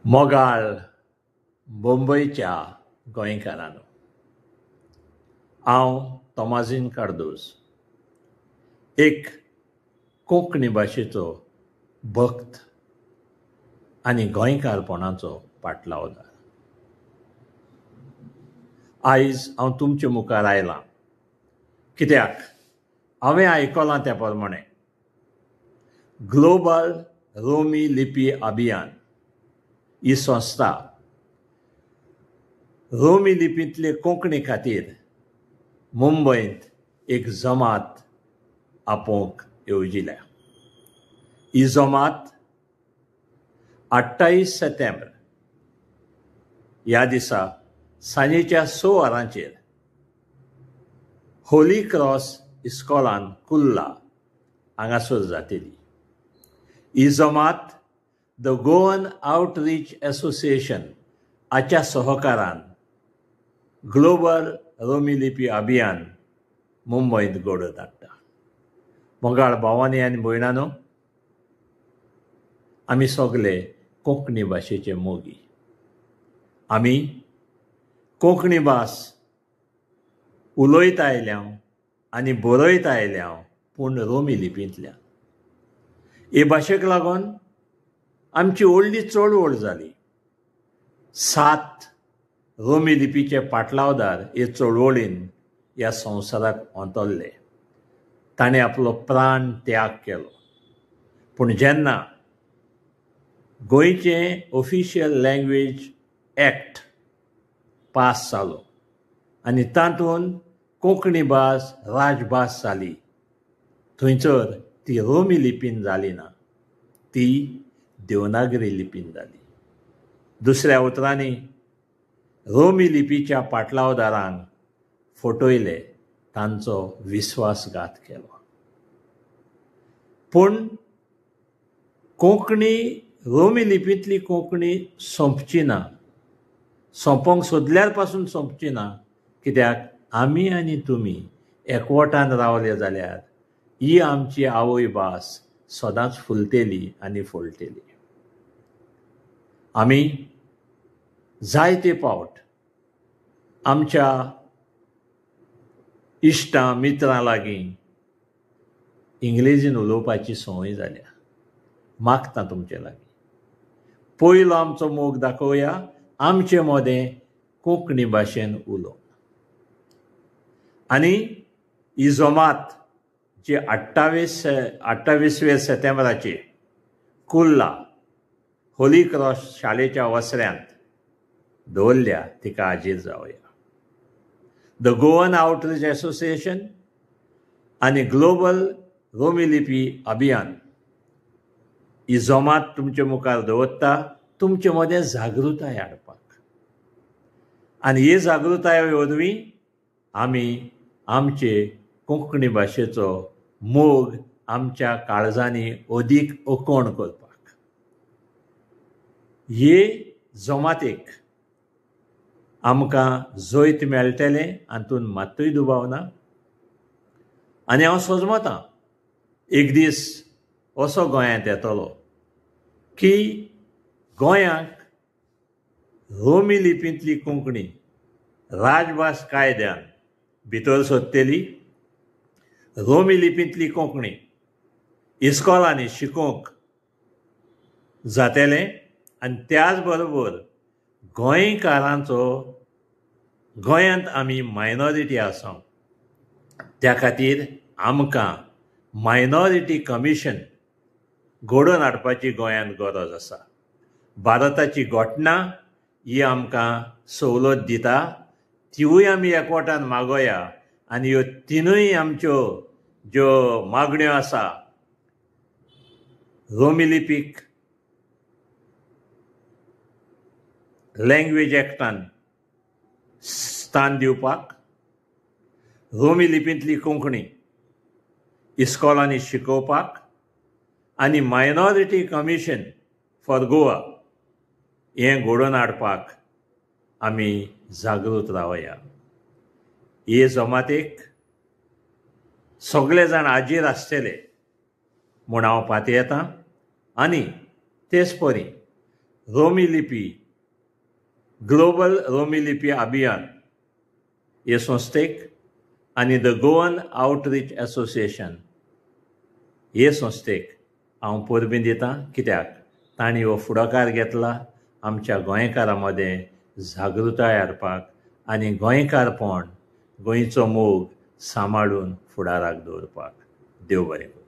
मोगाळ मुंबयच्या गोंयकारांनो, हांव तोमाजीन कार्दोज एक कोंकणी भाशेचो भक्त आनी गोंयकारपणाचो पाटलावदार. आयज हांव तुमचे मुखार आयलां कित्याक हांवें आयकलां त्या प्रमाणे ग्लोबल रोमी लिपी अभियान ही संस्था रोमी लिपींतले कोंकणी खातीर मुंबयंत एक जमात आपोवंक येवजिल्या. ही जमात 28 सप्टेंबर ह्या दिसा सांजेच्या 6 वरांचेर होली क्रॉस इस्कॉलान कुर्ला हांगासर जातली. ही जमात द गोवन आउटरीच असोसिएशन हाच्या सहकारान ग्लोबल रोमी लिपी अभियान मुंबयंत घडोवन हाडटा. मोगाळ भावांनी आनी भयणांनो, आमी सगळे कोंकणी भाशेचे मोगी. आमी कोंकणी भास उलयता आयल्यां आनी बरयता आयल्यां, पूण रोमी लिपींतल्यान. हे भाशेक लागून आमची व्हडली चळवळ जाली. 7 रोमी लिपीचे पाटलावदार हे चळवळीन ह्या संवसाराक ओंतल्ले. ताणें आपलो प्राण त्याग केलो. पूण जेन्ना गोंयचें ऑफिशियल लँग्वेज एक्ट पास जालो आनी तातूंत कोंकणी भास राजभास जाली, थंयसर ती रोमी लिपीन जाली ना, ती देवनागरी लिपीन जाली. दुसऱ्या उतरांनी रोमी लिपीच्या पाटलावदारांक फटयले, तांचो विस्वासघात केलो. पूण कोंकणी रोमी लिपींतली कोंकणी सोंपची ना, सोंपोंक सोदल्यार पासून सोंपची ना, कित्याक आमी आनी तुमी एकवटान रावले जाल्यार ही आमची आवय भास सदांच फुलतेली आनी फुलतेली. आमी जायते फावट आमच्या इश्टां मित्रां लागीं इंग्लिजीन उलोवपाची संवय जाल्या. मागता तुमचे लागीं, पयलो आमचो मोग दाखोवया, आमचे मोदें कोंकणी भाशेन उलोवंक. आनी ही जमात जी 28 सप्टेंबराचेर कुर्ला होली क्रॉस शाळेच्या वसऱ्यांत दवरल्या, तिका हाजीर जावया. द गोवन आउटरीच असोसिएशन आनी ग्लोबल रोमी लिपी अभियान ही जमात तुमचे मुखार दवरता, तुमचे मदें जागृताय हाडपाक. आनी ही जागृताय वरवीं आमी आमचे कोंकणी भाशेचो मोग आमच्या काळजांनी अदीक ओकोण करपाक. हे जमातेक आमकां जैत मेळटलें हातूंत मात्तूय दुबाव ना. आनी हांव सोजमतां एक दीस असो गोंयांत येतलो की गोंयांक रोमी लिपींतली कोंकणी राजभास कायद्यान भितर सरतली. रोमी लिपींतली कोंकणी इस्कॉलांनी शिकोवंक जातलें आनी त्याच बरोबर गोंयकारांचो गोंयांत आमी मायनॉरिटी आसा, त्या खातीर आमकां मायनॉरिटी कमिशन घडोवन हाडपाची गोंयांत गरज आसा. भारताची घटना ही आमकां सवलत दिता, तिवूय आमी एकवटान मागोया. आनी ह्यो तिनूय आमच्यो ज्यो मागण्यो आसा, रोमी लिपीक लँग्वेज एक्टान स्थान दिवपाक, रोमी लिपींतली कोंकणी इस्कॉलांनी शिकोवपाक आनी मायनॉरिटी कमिशन फॉर गोवा हें घडोवन हाडपाक आमी जागृत रावया. हे जमातेक सगळे जाण हाजीर आसतले म्हूण हांव पातयेतां. आनी तेच परी रोमी लिपी, ग्लोबल रोमी लिपी अभियान हे संस्थेक आनी द गोवन आउटरीच एसोसिएशन हे संस्थेक हांव परबीं दितां. कित्याक तांणी हो फुडाकार घेतला आमच्या गोंयकारां मदें जागृताय हाडपाक आनी गोंयकारपण, गोंयचो मोग सांबाळून फुडाराक दवरपाक. देव बरें करूं.